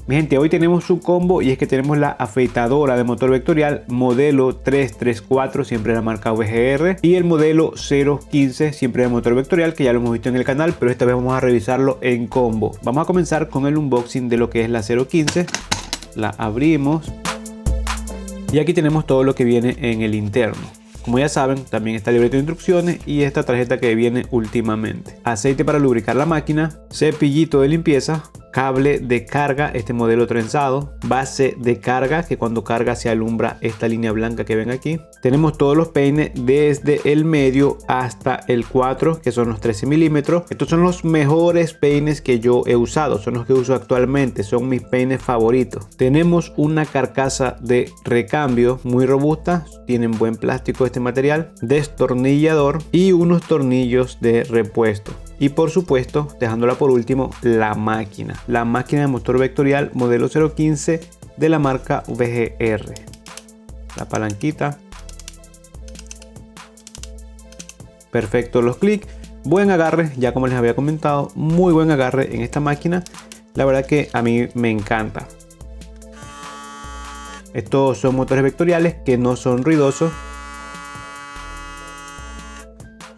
Mi gente, hoy tenemos un combo y es que tenemos la afeitadora de motor vectorial modelo 334, siempre de la marca VGR, y el modelo 015, siempre de motor vectorial, que ya lo hemos visto en el canal, pero esta vez vamos a revisarlo en combo. Vamos a comenzar con el unboxing de lo que es la 015. La abrimos y aquí tenemos todo lo que viene en el interno. Como ya saben, también está el libreto de instrucciones y esta tarjeta que viene últimamente. Aceite para lubricar la máquina, cepillito de limpieza, cable de carga, este modelo trenzado, base de carga que cuando carga se alumbra esta línea blanca que ven aquí. Tenemos todos los peines desde el medio hasta el 4, que son los 13 milímetros. Estos son los mejores peines que yo he usado, son los que uso actualmente, son mis peines favoritos. Tenemos una carcasa de recambio muy robusta, tienen buen plástico este material, destornillador y unos tornillos de repuesto. Y por supuesto, dejándola por último, la máquina de motor vectorial modelo 015 de la marca VGR. La palanquita. Perfecto los clics. Buen agarre, ya como les había comentado, muy buen agarre en esta máquina. La verdad que a mí me encanta. Estos son motores vectoriales que no son ruidosos.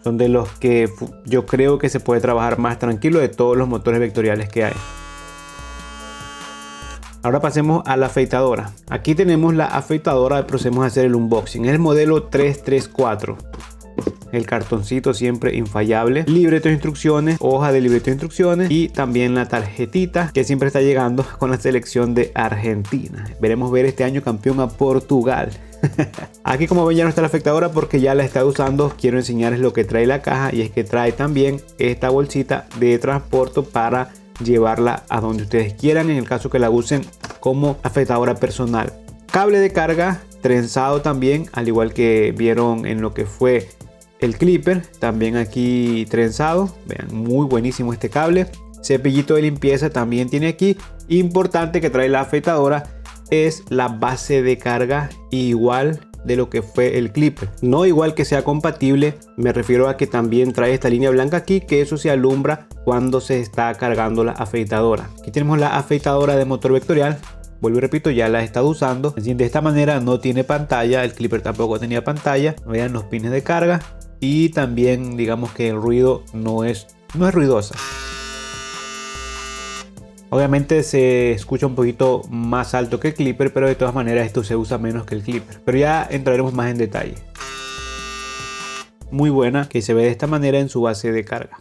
Son de los que yo creo que se puede trabajar más tranquilo de todos los motores vectoriales que hay. Ahora pasemos a la afeitadora. Aquí tenemos la afeitadora, procedemos a hacer el unboxing. Es el modelo 334. El cartoncito siempre infallable, libreto de instrucciones, hoja de libreto de instrucciones y también la tarjetita que siempre está llegando con la selección de Argentina. Veremos ver este año campeón a Portugal. Aquí como ven ya no está la afeitadora porque ya la está usando. Quiero enseñarles lo que trae la caja y es que trae también esta bolsita de transporte para llevarla a donde ustedes quieran en el caso que la usen como afeitadora personal. Cable de carga trenzado también, al igual que vieron en lo que fue el clipper, también aquí trenzado. Vean, muy buenísimo este cable. Cepillito de limpieza también tiene aquí. Importante que trae la afeitadora es la base de carga igual de lo que fue el clipper, no igual que sea compatible, me refiero a que también trae esta línea blanca aquí, que eso se alumbra cuando se está cargando la afeitadora. Aquí tenemos la afeitadora de motor vectorial, vuelvo y repito, ya la he estado usando. De esta manera no tiene pantalla, el clipper tampoco tenía pantalla. Vean los pines de carga y también digamos que el ruido no es ruidosa. Obviamente se escucha un poquito más alto que el clipper, pero de todas maneras esto se usa menos que el clipper. Pero ya entraremos más en detalle. Muy buena, que se ve de esta manera en su base de carga.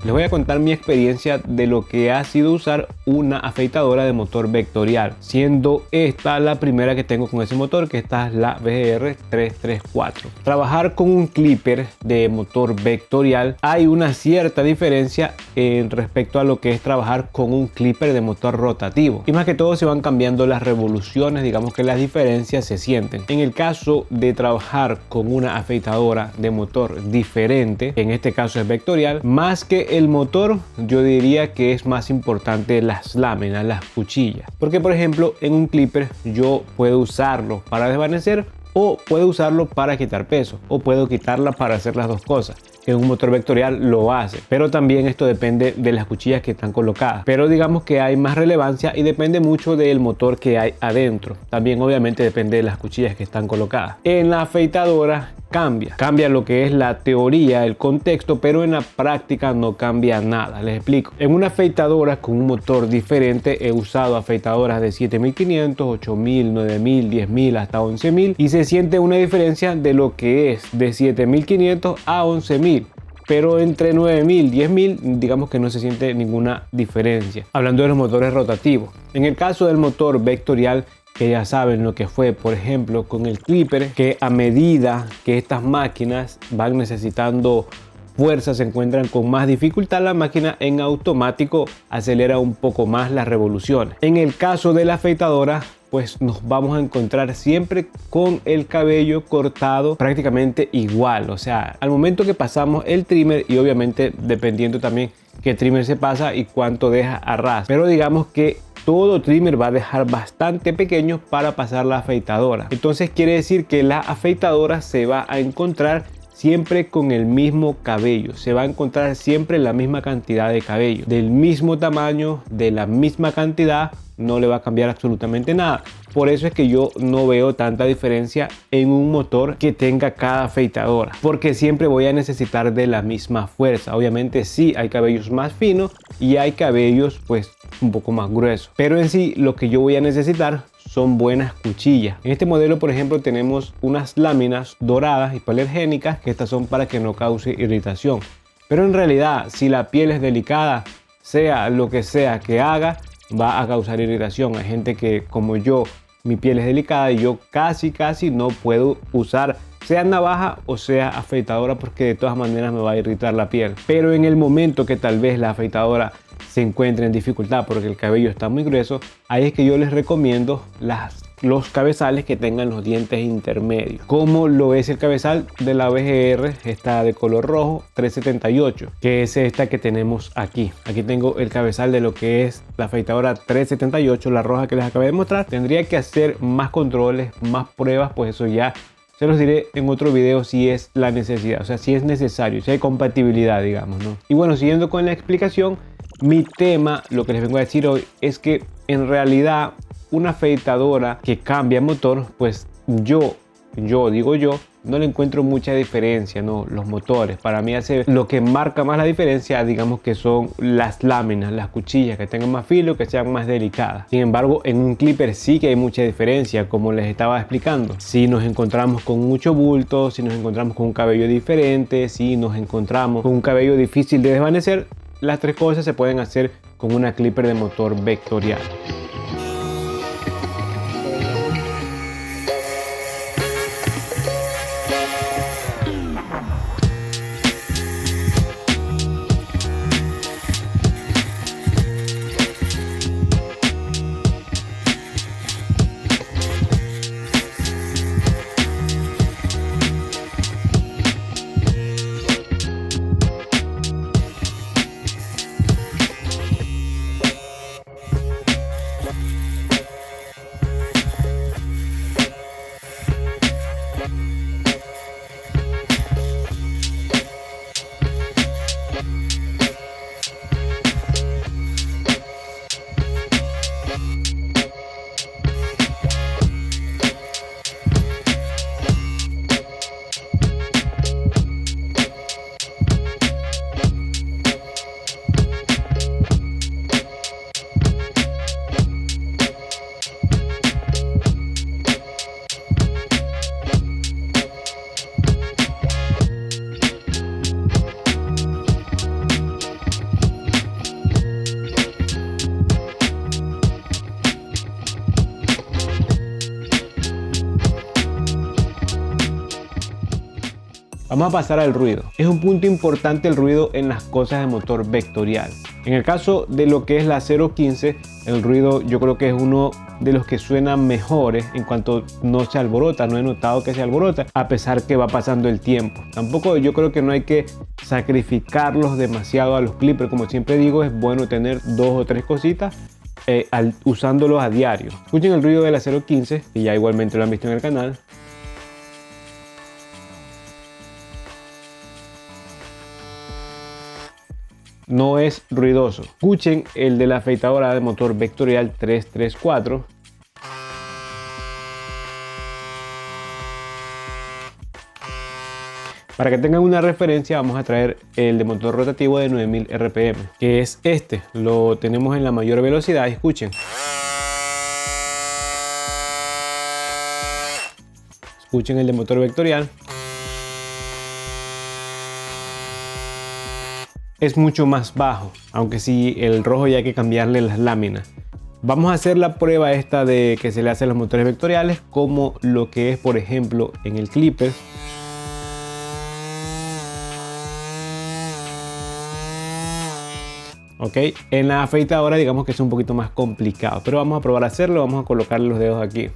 Les voy a contar mi experiencia de lo que ha sido usar una afeitadora de motor vectorial, siendo esta la primera que tengo con ese motor, que esta es la VGR 334. Trabajar con un clipper de motor vectorial, hay una cierta diferencia en respecto a lo que es trabajar con un clipper de motor rotativo, y más que todo se van cambiando las revoluciones, digamos que las diferencias se sienten. En el caso de trabajar con una afeitadora de motor diferente, en este caso es vectorial, más que el motor, yo diría que es más importante las láminas, las cuchillas, porque por ejemplo en un clipper yo puedo usarlo para desvanecer o puedo usarlo para quitar peso, o puedo quitarla para hacer las dos cosas. En un motor vectorial lo hace, pero también esto depende de las cuchillas que están colocadas, pero digamos que hay más relevancia y depende mucho del motor que hay adentro. También obviamente depende de las cuchillas que están colocadas. En la afeitadora cambia lo que es la teoría, el contexto, pero en la práctica no cambia nada. Les explico. En una afeitadora con un motor diferente he usado afeitadoras de 7500, 8000, 9000, 10000 hasta 11000 y se siente una diferencia de lo que es de 7500 a 11000. Pero entre 9000 y 10000 digamos que no se siente ninguna diferencia. Hablando de los motores rotativos, en el caso del motor vectorial, que ya saben lo que fue por ejemplo con el clipper, que a medida que estas máquinas van necesitando fuerza, se encuentran con más dificultad, la máquina en automático acelera un poco más las revoluciones. En el caso de la afeitadora, pues nos vamos a encontrar siempre con el cabello cortado prácticamente igual, o sea, al momento que pasamos el trimmer, y obviamente dependiendo también qué trimmer se pasa y cuánto deja a ras, pero digamos que todo trimmer va a dejar bastante pequeño para pasar la afeitadora. Entonces quiere decir que la afeitadora se va a encontrar siempre con el mismo cabello. Se va a encontrar siempre la misma cantidad de cabello, del mismo tamaño, de la misma cantidad, no le va a cambiar absolutamente nada. Por eso es que yo no veo tanta diferencia en un motor que tenga cada afeitadora, porque siempre voy a necesitar de la misma fuerza. Obviamente sí hay cabellos más finos y hay cabellos pues un poco más gruesos, pero en sí lo que yo voy a necesitar son buenas cuchillas. En este modelo, por ejemplo, tenemos unas láminas doradas hipoalergénicas, que estas son para que no cause irritación. Pero en realidad, si la piel es delicada, sea lo que sea que haga, va a causar irritación. Hay gente que, como yo, mi piel es delicada y yo casi no puedo usar sea navaja o sea afeitadora, porque de todas maneras me va a irritar la piel. Pero en el momento que tal vez la afeitadora se encuentre en dificultad porque el cabello está muy grueso, ahí es que yo les recomiendo los cabezales que tengan los dientes intermedios, como lo es el cabezal de la BGR, esta de color rojo 378, que es esta que tenemos aquí. Aquí tengo el cabezal de lo que es la afeitadora 378, la roja que les acabé de mostrar. Tendría que hacer más controles, más pruebas, pues eso ya se los diré en otro video si es la necesidad, o sea, si es necesario, si hay compatibilidad, digamos, ¿no? Y bueno, siguiendo con la explicación, mi tema, lo que les vengo a decir hoy, es que en realidad una afeitadora que cambia motor, pues yo no le encuentro mucha diferencia, ¿no? Los motores, para mí lo que marca más la diferencia, digamos que son las láminas, las cuchillas, que tengan más filo, que sean más delicadas. Sin embargo, en un clipper sí que hay mucha diferencia, como les estaba explicando. Si nos encontramos con mucho bulto, si nos encontramos con un cabello diferente, si nos encontramos con un cabello difícil de desvanecer, las tres cosas se pueden hacer con una clipper de motor vectorial. Vamos a pasar al ruido. Es un punto importante el ruido en las cosas de motor vectorial. En el caso de lo que es la 015, el ruido yo creo que es uno de los que suenan mejores en cuanto no se alborota. No he notado que se alborota a pesar que va pasando el tiempo. Tampoco yo creo que no hay que sacrificarlos demasiado a los clippers. Como siempre digo, es bueno tener 2 o 3 cositas usándolos a diario. Escuchen el ruido de la 015, que ya igualmente lo han visto en el canal. No es ruidoso. Escuchen el de la afeitadora de motor vectorial 334. Para que tengan una referencia, vamos a traer el de motor rotativo de 9000 RPM, que es este. Lo tenemos en la mayor velocidad. Escuchen. Escuchen el de motor vectorial. Es mucho más bajo, aunque sí el rojo ya hay que cambiarle las láminas. Vamos a hacer la prueba esta de que se le hace a los motores vectoriales, como lo que es por ejemplo en el clipper. Ok, en la afeitadora digamos que es un poquito más complicado, pero vamos a probar a hacerlo. Vamos a colocarle los dedos aquí.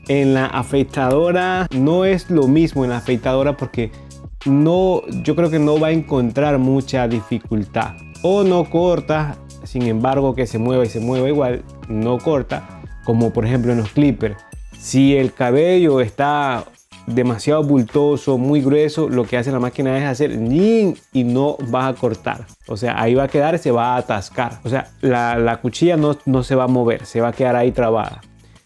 En la afeitadora no es lo mismo, en la afeitadora, porque yo creo que no va a encontrar mucha dificultad, o no corta. Sin embargo, que se mueva y se mueva igual, no corta, como por ejemplo en los clippers. Si el cabello está demasiado bultoso, muy grueso, lo que hace la máquina es hacer ¡nin! Y no va a cortar. O sea, ahí va a quedar y se va a atascar. O sea, la cuchilla no se va a mover, se va a quedar ahí trabada.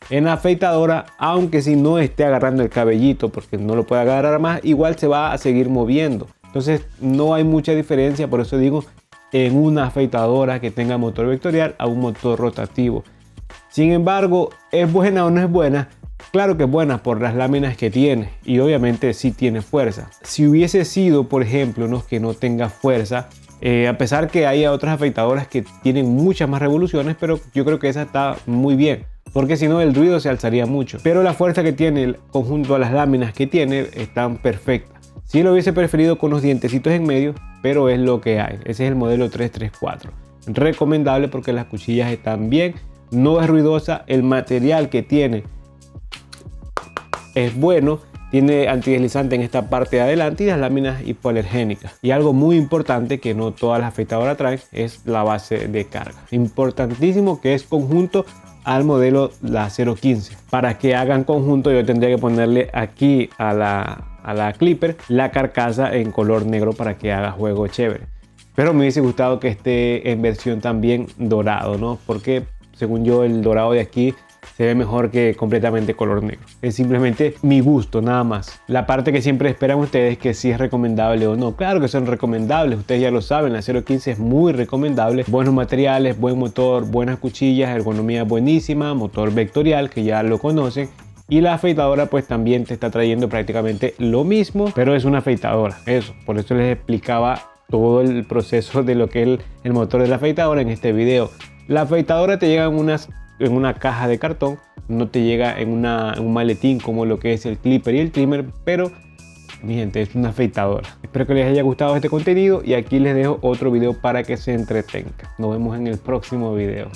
En la afeitadora, aunque si no esté agarrando el cabellito, porque no lo puede agarrar más, igual se va a seguir moviendo. Entonces no hay mucha diferencia, por eso digo, en una afeitadora que tenga motor vectorial a un motor rotativo. Sin embargo, ¿es buena o no es buena? Claro que es buena por las láminas que tiene y obviamente sí tiene fuerza. Si hubiese sido, por ejemplo, que no tenga fuerza, a pesar que haya otras afeitadoras que tienen muchas más revoluciones, pero yo creo que esa está muy bien, porque si no el ruido se alzaría mucho. Pero la fuerza que tiene el conjunto a las láminas que tiene están perfectas. Sí lo hubiese preferido con los dientecitos en medio, pero es lo que hay. Ese es el modelo 334. Recomendable porque las cuchillas están bien, no es ruidosa, el material que tiene es bueno, tiene antideslizante en esta parte de adelante y las láminas hipoalergénicas. Y algo muy importante que no todas las afeitadoras traen es la base de carga. Importantísimo, que es conjunto al modelo la 015. Para que hagan conjunto yo tendría que ponerle aquí a la clipper la carcasa en color negro para que haga juego chévere. Pero me hubiese gustado que esté en versión también dorado, ¿no? Porque según yo el dorado de aquí se ve mejor que completamente color negro. Es simplemente mi gusto, nada más. La parte que siempre esperan ustedes, que si es recomendable o no. Claro que son recomendables, ustedes ya lo saben, la 015 es muy recomendable. Buenos materiales, buen motor, buenas cuchillas, ergonomía buenísima, motor vectorial que ya lo conocen. Y la afeitadora pues también te está trayendo prácticamente lo mismo, pero es una afeitadora, eso. Por eso les explicaba todo el proceso de lo que es el motor de la afeitadora en este video. La afeitadora te llega en una caja de cartón, no te llega en un maletín como lo que es el clipper y el trimmer, pero mi gente, es una afeitadora. Espero que les haya gustado este contenido y aquí les dejo otro video para que se entretengan. Nos vemos en el próximo video.